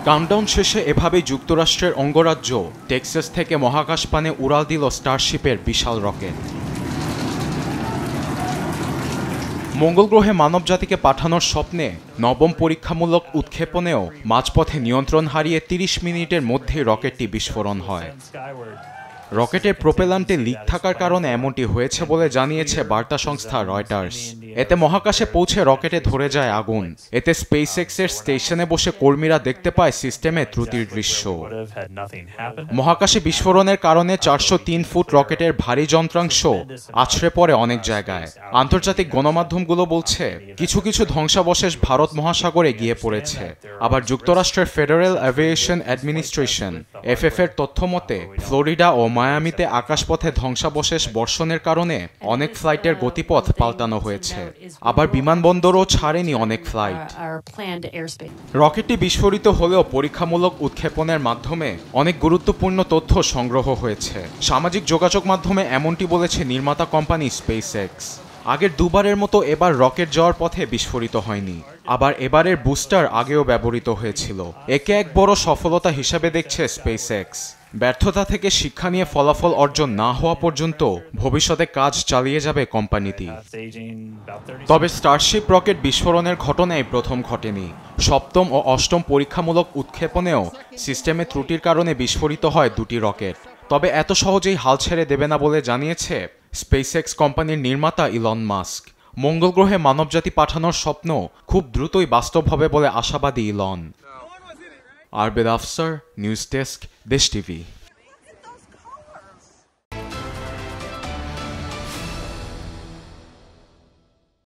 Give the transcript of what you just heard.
Countdown শেষে এভাবেই যুক্তরাষ্ট্রের অঙ্গরাজ্য টেক্সাস থেকে মহাকাশপানে উড়াল দিল স্টারশিপের বিশাল রকেট। মঙ্গল গ্রহে মানবজাতিকে পাঠানোর স্বপ্নে নবম পরীক্ষামূলক উৎক্ষেপণেও মাঝপথে নিয়ন্ত্রণ হারিয়ে ৩০ মিনিটের মধ্যেই রকেটটি বিস্ফোরণ হয়। রকেটের প্রোপেলান্টে লিক থাকার কারণে এমনটি হয়েছে বলে জানিয়েছে বার্তা সংস্থা রয়টার্স। এতে মহাকাশে পৌঁছে রকেটে ধরে যায় আগুন। এতে স্পেসএক্সের স্টেশনে বসে কর্মীরা দেখতে পায় সিস্টেমে ত্রুটির দৃশ্য। মহাকাশে বিস্ফোরণের কারণে ৪০৩ ফুট রকেটের ভারী যন্ত্রাংশ আছড়ে পড়ে অনেক জায়গায়। আন্তর্জাতিক গণমাধ্যমগুলো বলছে কিছু কিছু ধ্বংসাবশেষ ভারত মহাসাগরে গিয়ে পড়েছে। আবার যুক্তরাষ্ট্রের ফেডারেল অ্যাভিয়েশন অ্যাডমিনিস্ট্রেশন এফএফ এর তথ্য মতে ফ্লোরিডা ও মায়ামিতে আকাশপথে ধ্বংসাবশেষ বর্ষণের কারণে অনেক ফ্লাইটের গতিপথ পাল্টানো হয়েছে। আবার বিমানবন্দরও ছাড়েনি অনেক ফ্লাইট। রকেটটি বিস্ফোরিত হলেও পরীক্ষামূলক উৎক্ষেপণের মাধ্যমে অনেক গুরুত্বপূর্ণ তথ্য সংগ্রহ হয়েছে। সামাজিক যোগাযোগ মাধ্যমে এমনটি বলেছে নির্মাতা কোম্পানি স্পেসএক্স। আগের দুবারের মতো এবার রকেট যাওয়ার পথে বিস্ফোরিত হয়নি। আবার এবারের বুস্টার আগেও ব্যবহৃত হয়েছিল। একে এক বড় সফলতা হিসাবে দেখছে স্পেসএক্স। ব্যর্থতা থেকে শিক্ষা নিয়ে ফলাফল অর্জন না হওয়া পর্যন্ত ভবিষ্যতে কাজ চালিয়ে যাবে কোম্পানিটি। তবে স্টারশিপ রকেট বিস্ফোরণের ঘটনাই প্রথম ঘটেনি। সপ্তম ও অষ্টম পরীক্ষামূলক উৎক্ষেপণেও সিস্টেমে ত্রুটির কারণে বিস্ফোরিত হয় দুটি রকেট। তবে এত সহজেই হাল ছেড়ে দেবে না বলে জানিয়েছে স্পেসএক্স কোম্পানির নির্মাতা ইলন মাস্ক। মঙ্গল গ্রহে মানবজাতি পাঠানোর স্বপ্ন খুব দ্রুতই বাস্তব হবে বলে আশাবাদী ইলন। আরবেদ আফসার, নিউজ ডেস্ক, দেশ টিভি।